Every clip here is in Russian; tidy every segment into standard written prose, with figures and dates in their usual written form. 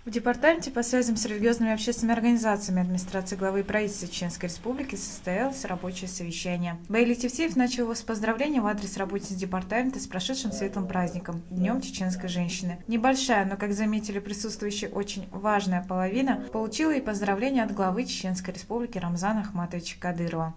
В департаменте по связям с религиозными и общественными организациями администрации главы правительства Чеченской Республики состоялось рабочее совещание. Баили Тевтеев начал его с поздравления в адрес работниц департамента с прошедшим светлым праздником – Днем чеченской женщины. Небольшая, но, как заметили присутствующие, очень важная половина получила и поздравления от главы Чеченской Республики Рамзана Ахматовича Кадырова.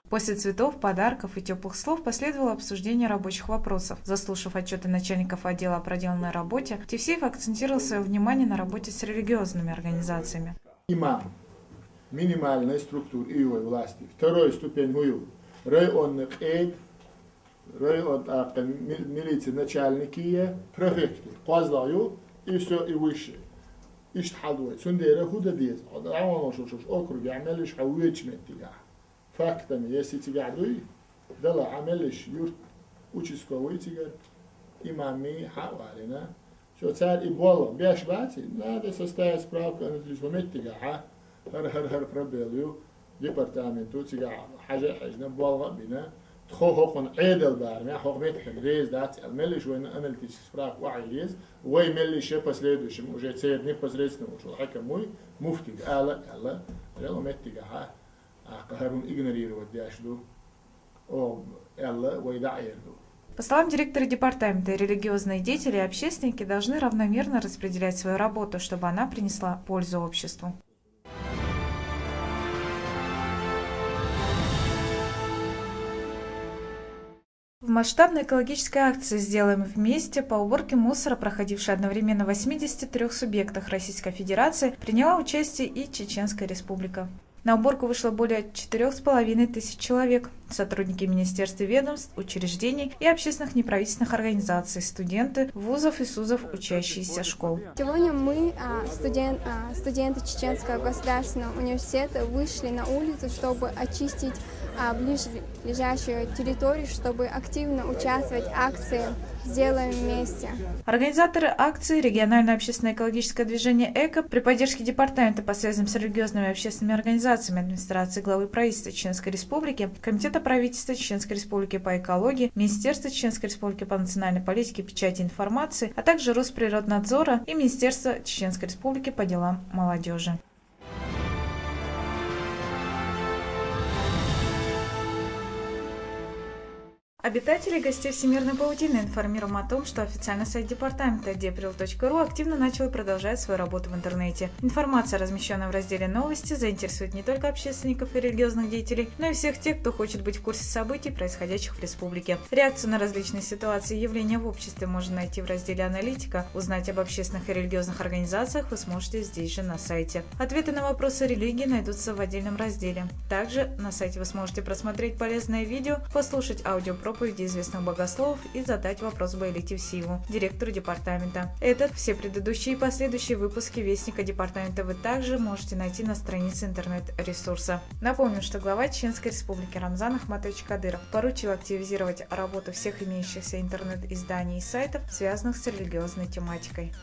После цветов, подарков и теплых слов последовало обсуждение рабочих вопросов. Заслушав отчеты начальников отдела о проделанной работе, Тевтеев акцентировал свое внимание на работе с религиозными организациями. Имам минимальной структуры и власти. Второй ступень гую. Районный эйд, район милиции начальники, префекты. Казлаю и все и выше. Иштхадует. Сундера худа диз. Адавано шуш округ عملش حويج متيجا. Фактами, если тигадуй, дала عملش юрт участковый тигар. Имами хавалина. Что царь и бола беш бати, надо составить справку на телефон тига. هر пробелью департаменту тига حاجة حاجنا бола بنا تخوخون عيد البار ما خوخ متحن ريز دات الملش وين أمل تسفراك وعي ليز وين ملش последующим уже царь непосредственно ушел حكمой مفتي الله يلا متيجا قهرون игнорировать дяшду о الله ويدعيردو. По словам директора департамента, религиозные деятели и общественники должны равномерно распределять свою работу, чтобы она принесла пользу обществу. В масштабной экологической акции «Сделаем вместе» по уборке мусора, проходившей одновременно в 83 субъектах Российской Федерации, приняла участие и Чеченская Республика. На уборку вышло более 4500 человек, сотрудники министерств и ведомств, учреждений и общественных неправительственных организаций, студенты, вузов и СУЗов, учащиеся школ. Сегодня мы, студенты Чеченского государственного университета, вышли на улицу, чтобы очистить ближайшую территорию, чтобы активно участвовать в акции «Сделаем вместе». Организаторы акции региональное общественное экологическое движение «Эко» при поддержке департамента по связям с религиозными и общественными организациями администрации главы правительства Чеченской Республики, Комитета правительства Чеченской Республики по экологии, Министерства Чеченской Республики по национальной политике, печати и информации, а также Росприроднадзора и Министерства Чеченской Республики по делам молодежи. Обитатели и гостей всемирной паутины информируем о том, что официальный сайт департамента depril.ru активно начал и продолжает свою работу в интернете. Информация, размещенная в разделе «Новости», заинтересует не только общественников и религиозных деятелей, но и всех тех, кто хочет быть в курсе событий, происходящих в республике. Реакцию на различные ситуации и явления в обществе можно найти в разделе «Аналитика». Узнать об общественных и религиозных организациях вы сможете здесь же на сайте. Ответы на вопросы религии найдутся в отдельном разделе. Также на сайте вы сможете просмотреть полезное видео, послушать аудиопроповеди известных богословов и задать вопрос Баили Тевтееву, директору департамента. Этот, все предыдущие и последующие выпуски Вестника департамента вы также можете найти на странице интернет-ресурса. Напомню, что глава Чеченской Республики Рамзан Ахматович Кадыров поручил активизировать работу всех имеющихся интернет-изданий и сайтов, связанных с религиозной тематикой.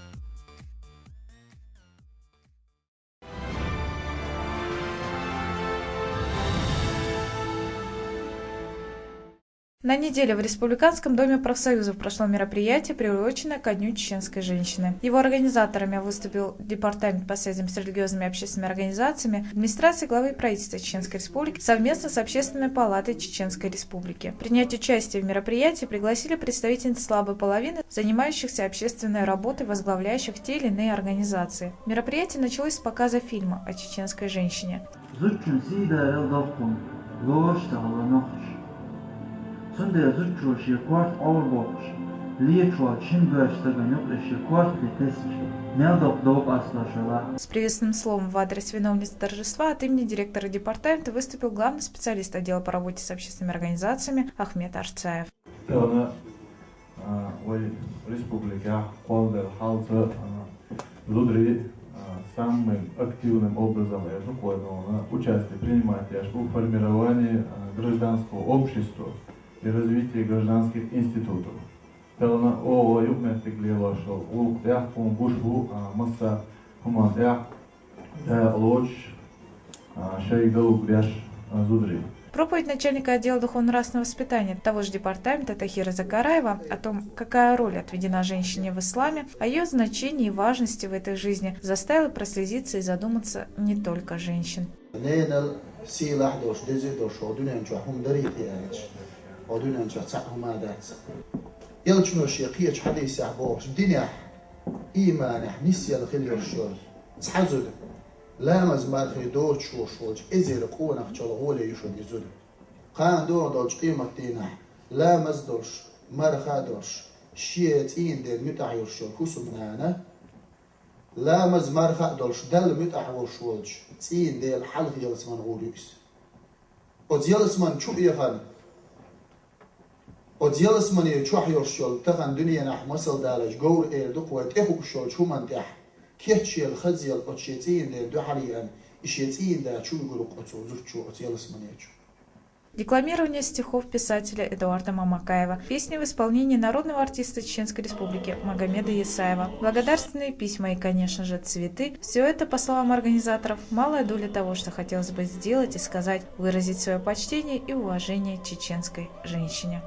На неделе в Республиканском доме профсоюзов прошло мероприятие, приуроченное ко Дню чеченской женщины. Его организаторами выступил Департамент по связям с религиозными и общественными организациями администрации главы правительства Чеченской Республики совместно с Общественной палатой Чеченской Республики. Принять участие в мероприятии пригласили представительниц слабой половины, занимающихся общественной работой, возглавляющих те или иные организации. Мероприятие началось с показа фильма о чеченской женщине. С приветственным словом в адрес виновниц торжества от имени директора департамента выступил главный специалист отдела по работе с общественными организациями Ахмет Арцаев. самым активным образом участие принимать в формировании гражданского общества и развитии гражданских институтов. Пелна о югметик лелошо улктях бушву масса хумандях лоч шейгалу гряш зудри. Проповедь начальника отдела духовно-нравственного воспитания того же департамента Тахира Закараева о том, какая роль отведена женщине в исламе, о ее значении и важности в этой жизни, заставила прослезиться и задуматься не только женщин. لا مزمار في دوت شوش إزير قونا خشلغولة يشود يزود قان دور دوش قيمة دينا لا مزدوش مرخادوش شيئتين دين متعيرشو كوسو منانا لا مزمار خادوش دل متعيرشوش تين دين حلق يلسمان غوليكس od يلسمان شو يخان od يلسمان يشوح يرشول تخان دنيا نح مسل دالج جور دقوة إخو شول شو من تح كيتشيل خزيل أتشيتين ده دحريان إشيتين ده شو يقولوا قطعوا زرتشوا أتيالس منيجوا. Декламирование стихов писателя Эдуарда Мамакаева, песни в исполнении народного артиста Чеченской Республики Магомеда Есаева, благодарственные письма и, конечно же, цветы – все это, по словам организаторов, малая доля того, что хотелось бы сделать и сказать, выразить свое почтение и уважение чеченской женщине.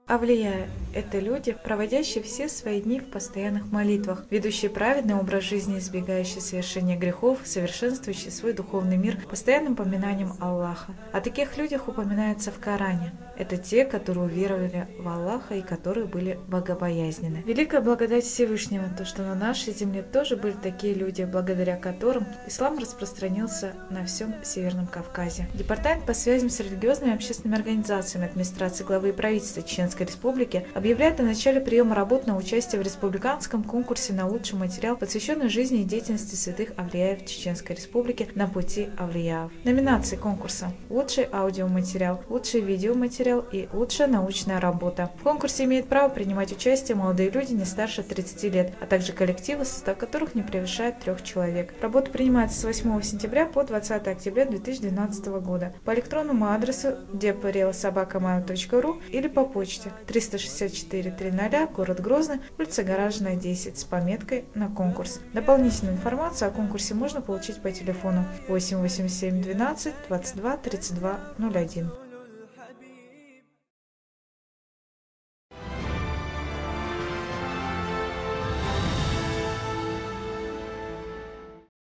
Авлия – это люди, проводящие все свои дни в постоянных молитвах, ведущие праведный образ жизни, избегающие совершения грехов, совершенствующие свой духовный мир постоянным поминанием Аллаха. О таких людях упоминается в Коране. Это те, которые уверовали в Аллаха и которые были богобоязненны. Великая благодать Всевышнего, то, что на нашей земле тоже были такие люди, благодаря которым ислам распространился на всем Северном Кавказе. Департамент по связям с религиозными и общественными организациями администрации главы и правительства Чеченской Республики объявляет о начале приема работ на участие в республиканском конкурсе на лучший материал, посвященный жизни и деятельности святых авлияев Чеченской Республики на пути авлияев. Номинации конкурса: лучший аудиоматериал, лучший видеоматериал и лучшая научная работа. В конкурсе имеют право принимать участие молодые люди не старше 30 лет, а также коллективы, состав которых не превышает 3 человек. Работа принимается с 8 сентября по 20 октября 2012 года по электронному адресу deporelsobakamail.ru или по почте 364-00, город Грозный, улица Гаражная, 10, с пометкой «На конкурс». Дополнительную информацию о конкурсе можно получить по телефону 887 12 22 32 01.